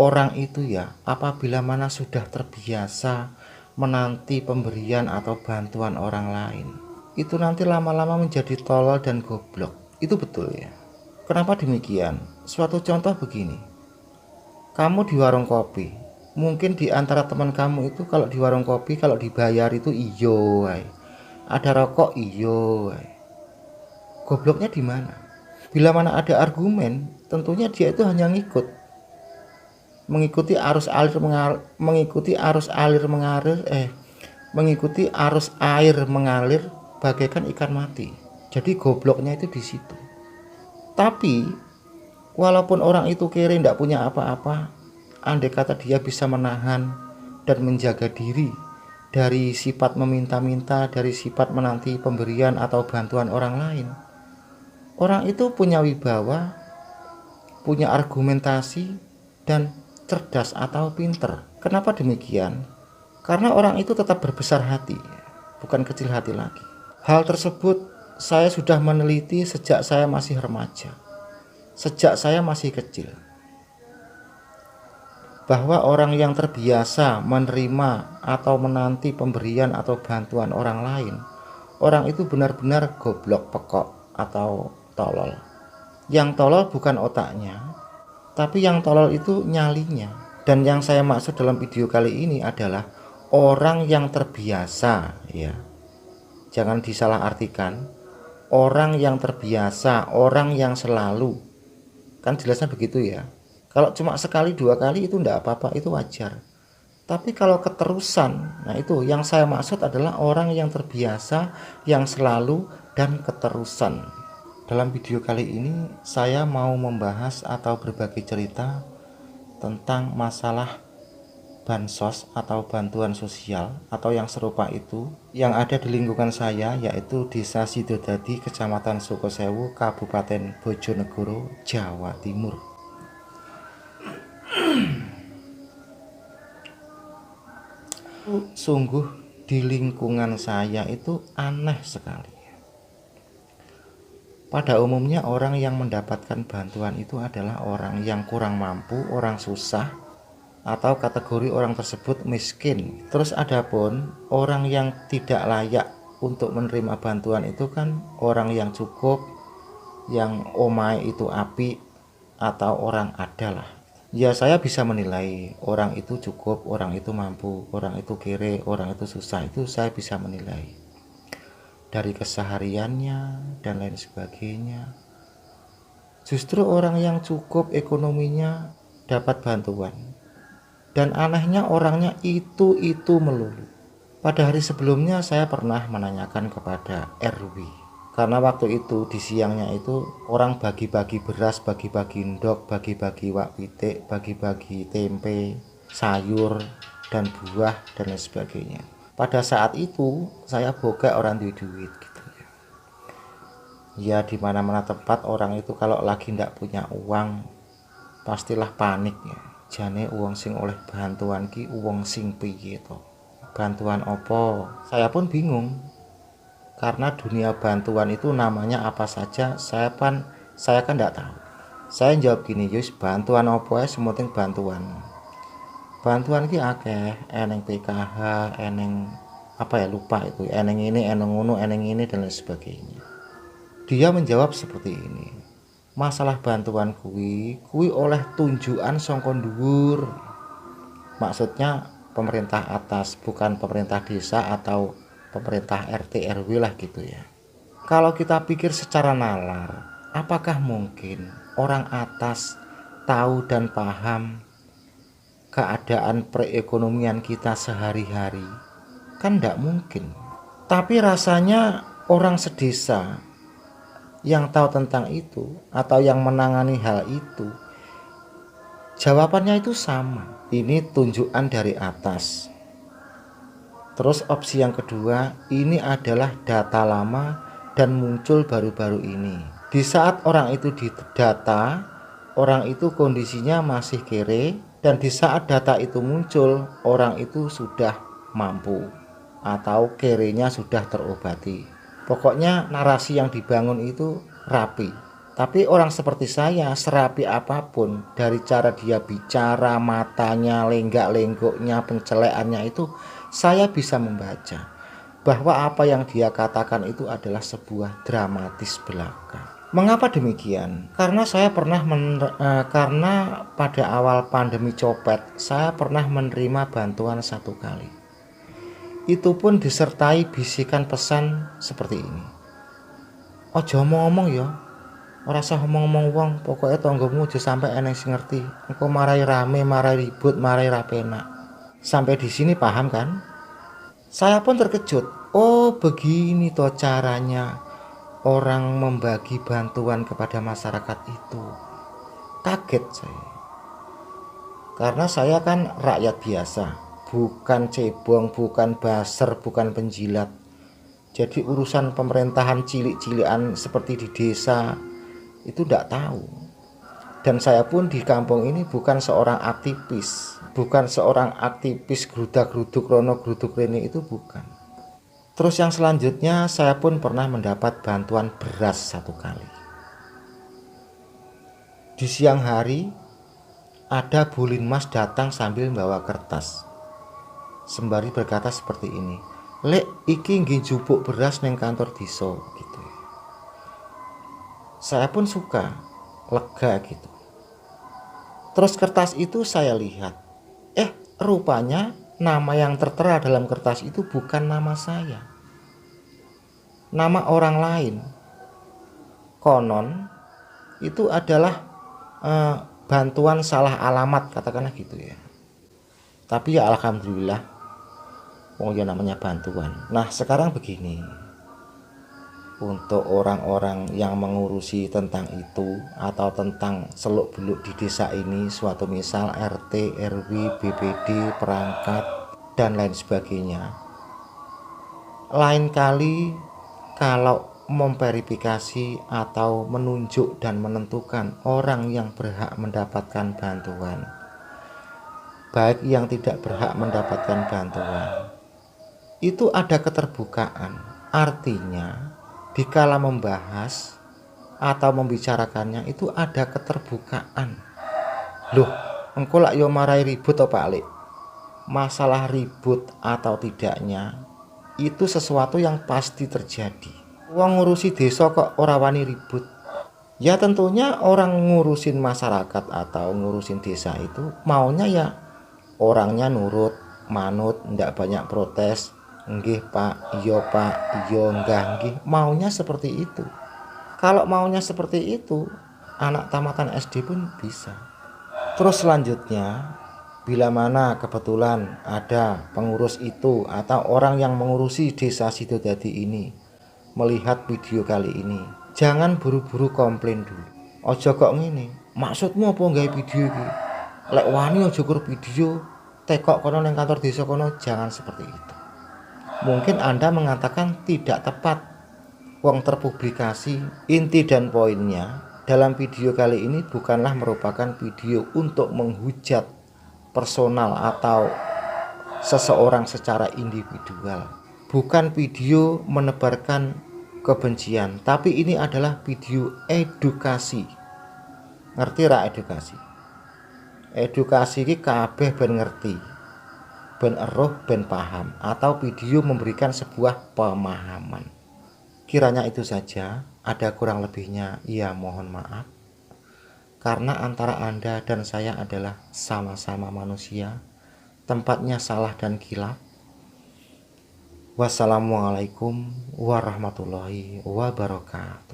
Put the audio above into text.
orang itu ya apabila mana sudah terbiasa menanti pemberian atau bantuan orang lain, itu nanti lama-lama menjadi tolol dan goblok. Itu betul ya. Kenapa demikian? Suatu contoh begini, kamu di warung kopi, mungkin di antara teman kamu itu kalau di warung kopi kalau dibayar itu iyo wae. Ada rokok iyo wae. Gobloknya di mana? Bila mana ada argumen, tentunya dia itu hanya mengikuti arus air mengalir bagaikan ikan mati. Jadi gobloknya itu di situ. Tapi walaupun orang itu kere tidak punya apa-apa, andai kata dia bisa menahan dan menjaga diri dari sifat meminta-minta, dari sifat menanti pemberian atau bantuan orang lain, orang itu punya wibawa, punya argumentasi, dan cerdas atau pinter. Kenapa demikian? Karena orang itu tetap berbesar hati, bukan kecil hati lagi. Hal tersebut saya sudah meneliti sejak saya masih remaja, sejak saya masih kecil, bahwa orang yang terbiasa menerima atau menanti pemberian atau bantuan orang lain, orang itu benar-benar goblok pekok atau tolol. Yang tolol bukan otaknya, tapi yang tolol itu nyalinya. Dan yang saya maksud dalam video kali ini adalah orang yang terbiasa, ya. Jangan disalahartikan. Orang yang terbiasa, orang yang selalu. Kan jelasnya begitu ya. Kalau cuma sekali dua kali itu enggak apa-apa, itu wajar. Tapi kalau keterusan, nah itu yang saya maksud adalah orang yang terbiasa, yang selalu, dan keterusan. Dalam video kali ini saya mau membahas atau berbagi cerita tentang masalah bansos atau bantuan sosial atau yang serupa itu yang ada di lingkungan saya, yaitu Desa Sidodadi, Kecamatan Sukosewu, Kabupaten Bojonegoro, Jawa Timur. Sungguh di lingkungan saya itu aneh sekali. Pada umumnya orang yang mendapatkan bantuan itu adalah orang yang kurang mampu, orang susah, atau kategori orang tersebut miskin. Terus adapun orang yang tidak layak untuk menerima bantuan itu kan orang yang cukup, yang omai itu api, atau orang adalah. Ya saya bisa menilai orang itu cukup, orang itu mampu, orang itu kere, orang itu susah, itu saya bisa menilai dari kesehariannya dan lain sebagainya. Justru orang yang cukup ekonominya dapat bantuan, dan anehnya orangnya itu melulu. Pada hari sebelumnya saya pernah menanyakan kepada RW, karena waktu itu di siangnya itu orang bagi-bagi beras, bagi-bagi ndok, bagi-bagi wak pitik, bagi-bagi tempe, sayur, dan buah, dan lain sebagainya. Pada saat itu saya boga orang duit gitu ya. Ya di mana-mana tempat orang itu kalau lagi ndak punya uang pastilah panik ya. Jane uang sing oleh bantuan ki uang sing piye to? Bantuan opo? Saya pun bingung. Karena dunia bantuan itu namanya apa saja, saya kan ndak tahu. Saya jawab gini, yus bantuan opo ya, sementing bantuan. Bantuan ki akeh, eneng PKH, eneng apa ya lupa itu, eneng ini, eneng ngono, eneng ini, dan lain sebagainya. Dia menjawab seperti ini, masalah bantuan kuwi oleh tunjukan saka dhuwur. Maksudnya pemerintah atas, bukan pemerintah desa atau pemerintah RT RW lah gitu ya. Kalau kita pikir secara nalar, apakah mungkin orang atas tahu dan paham keadaan perekonomian kita sehari-hari? Kan tidak mungkin. Tapi rasanya orang sedesa yang tahu tentang itu atau yang menangani hal itu, jawabannya itu sama. Ini tunjukan dari atas. Terus opsi yang kedua, ini adalah data lama dan muncul baru-baru ini. Di saat orang itu didata, orang itu kondisinya masih kere, dan di saat data itu muncul, orang itu sudah mampu atau kerenya sudah terobati. Pokoknya narasi yang dibangun itu rapi. Tapi orang seperti saya, serapi apapun, dari cara dia bicara, matanya, lenggak-lenggoknya, penceleannya itu, saya bisa membaca bahwa apa yang dia katakan itu adalah sebuah dramatis belaka. Mengapa demikian? Karena saya pernah karena pada awal pandemi copet, saya pernah menerima bantuan 1 kali. Itu pun disertai bisikan pesan seperti ini. Ojo ngomong ya. Ora usah ngomong-ngomong wong, pokoknya tanggamu aja sampai eneng sing ngerti. Engko marai rame, marai ribut, marai ra penak. Sampai di sini paham kan? Saya pun terkejut. Oh, begini toh caranya orang membagi bantuan kepada masyarakat itu. Kaget saya. Karena saya kan rakyat biasa, bukan cebong, bukan baser, bukan penjilat. Jadi urusan pemerintahan cilik-cilikan seperti di desa itu tidak tahu. Dan saya pun di kampung ini bukan seorang aktivis, bukan seorang aktivis gerudak-geruduk rono geruduk rene, itu bukan. Terus yang selanjutnya, saya pun pernah mendapat bantuan beras 1 kali. Di siang hari ada Bu Linmas datang sambil membawa kertas, sembari berkata seperti ini, "Lek, iki nggih jupuk beras neng kantor desa," gitu. Saya pun suka, lega gitu. Terus kertas itu saya lihat. Rupanya nama yang tertera dalam kertas itu bukan nama saya. Nama orang lain. Konon itu adalah bantuan salah alamat, katakanlah gitu ya. Tapi ya alhamdulillah, ya namanya bantuan. Nah sekarang begini, untuk orang-orang yang mengurusi tentang itu atau tentang seluk-beluk di desa ini, suatu misal RT, RW, BPD, perangkat, dan lain sebagainya, lain kali kalau memverifikasi atau menunjuk dan menentukan orang yang berhak mendapatkan bantuan, baik yang tidak berhak mendapatkan bantuan, itu ada keterbukaan. Artinya dikala membahas atau membicarakannya itu ada keterbukaan. Loh, engko lak yo marai ribut apa alik? Masalah ribut atau tidaknya itu sesuatu yang pasti terjadi. Wong ngurusi desa kok ora wani ribut? Ya tentunya orang ngurusin masyarakat atau ngurusin desa itu maunya ya orangnya nurut, manut, ndak banyak protes. Nggih Pak, iya Pak, iya enggak nggih, maunya seperti itu. Kalau maunya seperti itu, anak tamatan SD pun bisa. Terus selanjutnya, bila mana kebetulan ada pengurus itu atau orang yang mengurusi desa Sidodadi ini melihat video kali ini, jangan buru-buru komplain dulu. Ojo kok ngene, maksudmu apa nggawe video iki? Lek wani ojo kur video, tekok kono nang kantor desa kono, jangan seperti itu. Mungkin Anda mengatakan tidak tepat, wong terpublikasi. Inti dan poinnya dalam video kali ini bukanlah merupakan video untuk menghujat personal atau seseorang secara individual, bukan video menebarkan kebencian, tapi ini adalah video edukasi. Ngerti ra edukasi? Edukasi ini kabeh ben ngerti, ben eruh, ben paham, atau video memberikan sebuah pemahaman. Kiranya itu saja, ada kurang lebihnya ya mohon maaf. Karena antara Anda dan saya adalah sama-sama manusia, tempatnya salah dan kilaf. Wassalamualaikum warahmatullahi wabarakatuh.